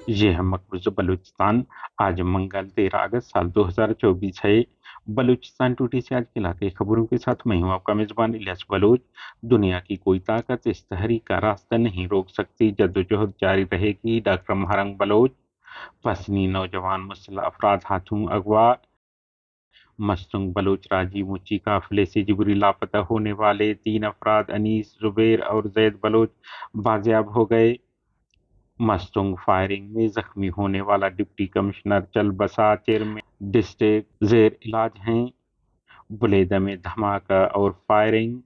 ये है मकबूज़ बलूचिस्तान। आज मंगल 13 अगस्त साल 2024 है। बलूचिस्तान टुडे से आज के इलाके की खबरों के साथ मैं हूं आपका मेज़बान इलियास बलोच। दुनिया की कोई ताकत इस तहरीक का रास्ता नहीं रोक सकती, जद्दोजहद जारी रहेगी। Doctor Mahrang Bloch. पसनी नौजवान मुसल्लह अफराद हाथों अगवा। मस्तूंग बलोच राजी मुची काफिले से जिबरी लापता होने वाले 3 अफराद अनीस, जुबैर और जैद बलोच बाजियाब हो गए। मस्तूंग फायरिंग में जख्मी होने वाला डिप्टी कमिश्नर चलबसा चेयरमैन डिस्ट्रिक्ट जेर इलाज हैं। बुलेदा में धमाका और फायरिंग।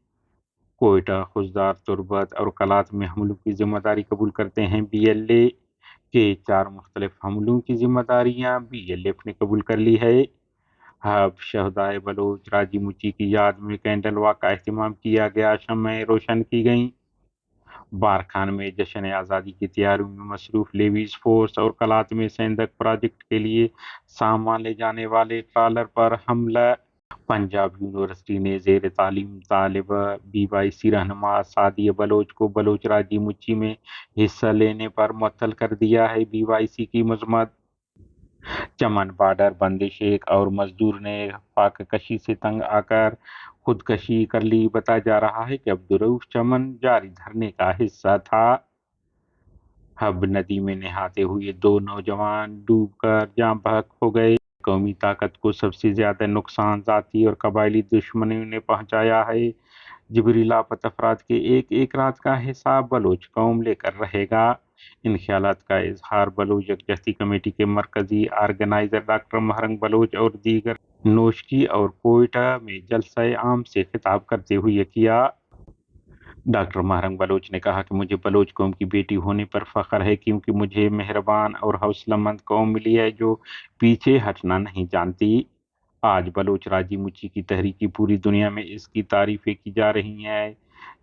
कोयटा, खुजदार, तुर्बत और कलात में हमलों की जिम्मेदारी कबूल करते हैं बीएलए के 4 मुख्तलिफ हमलों की जिम्मेदारियां बीएलएफ ने कबूल कर ली है। हब शहदाए बलोच राजी मुची की याद में कैंडल वॉक का एहतमाम किया गया, शम्में रोशन की गईं। बारखान में जश्न आज़ादी की तैयारियों में मसरूफ लेवीज फोर्स और कलात में सेंधक प्रोजेक्ट के लिए सामान ले जाने वाले ट्रालर पर हमला। पंजाब यूनिवर्सिटी ने जेर तालीम तालिबा बीवाईसी रहनुमा सादिया बलोच को बलोच राजी मुच्ची में हिस्सा लेने पर मुअत्तल कर दिया है। बीवाईसी की मजम्मत। चमन बॉर्डर बंदिश एक और मजदूर ने फाककशी से तंग आकर खुदकशी कर ली। बताया जा रहा है कि अब्दुर्रऊफ चमन जारी धरने का हिस्सा था। हब नदी में नहाते हुए 2 नौजवान डूबकर जाँ बहक हो गए। कौमी ताकत को सबसे ज्यादा नुकसान जाती और कबायली दुश्मनों ने पहुंचाया है। जिबरी लापता अफराद के एक एक रात का हिसाब बलोच कौम लेकर रहेगा। इन ख्यालात का इजहार बलोच यकजहती कमेटी के मरकजी आर्गेनाइजर डॉक्टर महरंग बलोच और दीगर नोशकी और कोयटा में जलसा आम से खिताब करते हुए किया। डॉक्टर महरंग बलोच ने कहा कि मुझे बलोच कौम की बेटी होने पर फख्र है, क्योंकि मुझे मेहरबान और हौसलामंद कौम मिली है जो पीछे हटना नहीं जानती। आज बलोच राजी मुची की तहरीकी पूरी दुनिया में इसकी तारीफें की जा रही हैं,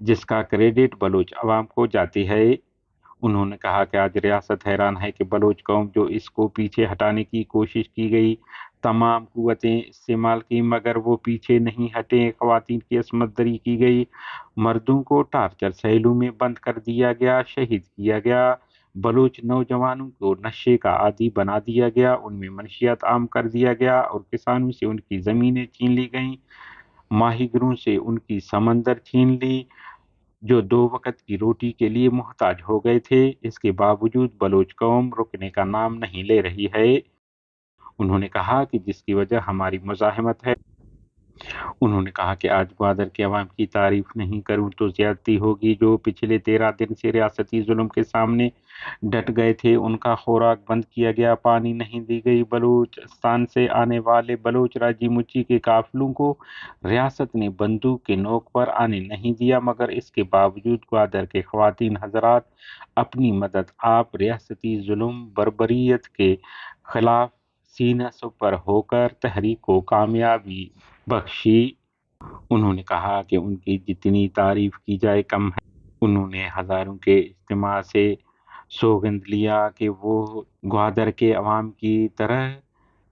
जिसका क्रेडिट बलोच अवाम को जाती है। उन्होंने कहा कि आज रियासत हैरान है कि बलोच कौम जो इसको पीछे हटाने की कोशिश की गई, तमाम कुव्वतें इस्तेमाल की, मगर वो पीछे नहीं हटे। खवातीन की असमत दरी की गई, मर्दों को टार्चर सेलों में बंद कर दिया गया, शहीद किया गया। बलूच नौजवानों को नशे का आदी बना दिया गया, उनमें मनशियात आम कर दिया गया और किसानों से उनकी ज़मीनें छीन ली गईं। माहीगिरों से उनकी समंदर छीन ली, जो 2 वक्त की रोटी के लिए मोहताज हो गए थे। इसके बावजूद बलोच कौम रुकने का नाम नहीं ले रही है। उन्होंने कहा कि जिसकी वजह हमारी मुज़ाहमत है। उन्होंने कहा कि आज ग्वादर के अवाम की तारीफ नहीं करूं तो ज्यादती होगी, जो पिछले 13 दिन से रियासती जुल्म के सामने डट गए थे। उनका खुराक बंद किया गया, पानी नहीं दी गई। बलूचिस्तान से आने वाले बलोच राजी मुची के काफिलों को रियासत ने बंदूक के नोक पर आने नहीं दिया, मगर इसके बावजूद ग्वादर के ख्वातीन हजरात अपनी मदद आप रियासती जुल्म बर्बरियत के खिलाफ सीना पर होकर तहरीक को कामयाबी बख्शी। उन्होंने कहा कि उनकी जितनी तारीफ की जाए कम है। उन्होंने हजारों के इज्तिमा से सौगंध लिया कि वो ग्वादर के अवाम की तरह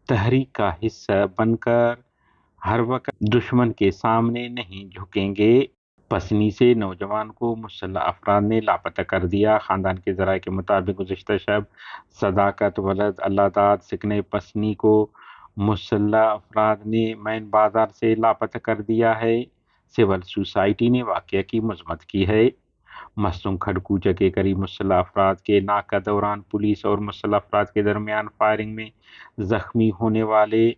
तहरीक का हिस्सा बनकर हर वक्त दुश्मन के सामने नहीं झुकेंगे। पसनी से नौजवान को मुसल्लह अफराद ने लापता कर दिया। खानदान के जराये के मुताबिक गुज़िश्ता शब सदाकत वलद अल्लादाद सिकने पसनी को मुसल्लह अफराद ने मैन बाजार से लापता कर दिया है। सिविल सोसाइटी ने वाक़या की मज़म्मत की है। मस्तूम खड़कूचा के करीब मुसल्लह अफराद के नाका दौरान पुलिस और मुसल्लह अफराद के दरमियान फायरिंग में जख्मी होने वाले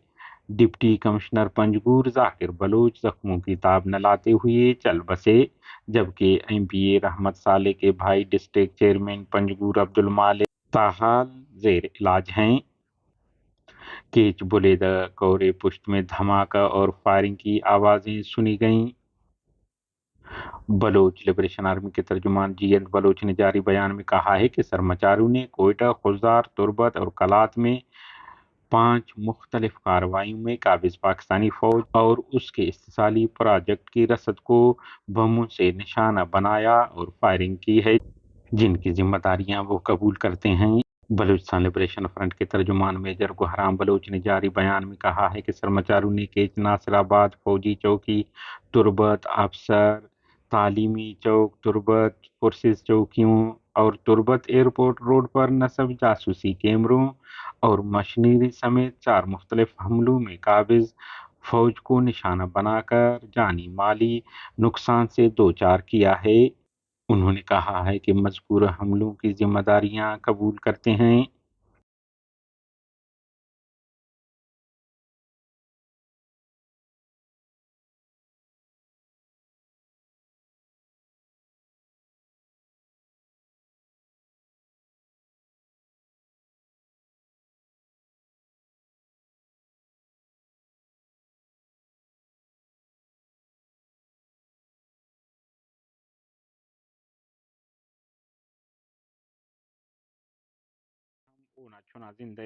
डिप्टी कमिश्नर पंजगूर जाकिर बलोच जख्मों की ताब न लाते हुए चल बसे, जबकि एमपीए रहमत साले के भाई डिस्ट्रिक्ट चेयरमैन पंजगूर अब्दुल मालिक ताहाल जेर इलाज हैं। केच बुलेदा कोरे पुश्त में धमाका और फायरिंग की आवाजें सुनी गईं। बलोच लिबरेशन आर्मी के तर्जुमान जीएन बलोच ने जारी बयान में कहा है कि सरमचारू ने कोयटा, खुजार, तुर्बत और कलात में 5 मुख्तलिफ कार्रवाइयों में काबिज पाकिस्तानी फौज और उसके इस्तिसाली प्रोजेक्ट की रसद को बमों से निशाना बनाया और फायरिंग की है, जिनकी जिम्मेदारियां वो कबूल करते हैं। बलूचिस्तान लिबरेशन फ्रंट के तर्जुमान मेजर गुहराम बलोच ने जारी बयान में कहा है कि सरमचारू ने केच, नासिराबाद, फौजी चौकी, तुर्बत, अफसर तालीमी चौक, तुर्बत, पुरसिस चौकियों اور تربت ایئرپورٹ روڈ پر نصب جاسوسی کیمروں اور مشینری سمیت 4 مختلف حملوں میں قابض فوج کو نشانہ بنا کر جانی مالی نقصان سے دوچار کیا ہے۔ انہوں نے کہا ہے کہ مذکورہ حملوں کی ذمہ داریاں قبول کرتے ہیں۔ اونا چھونا زندہ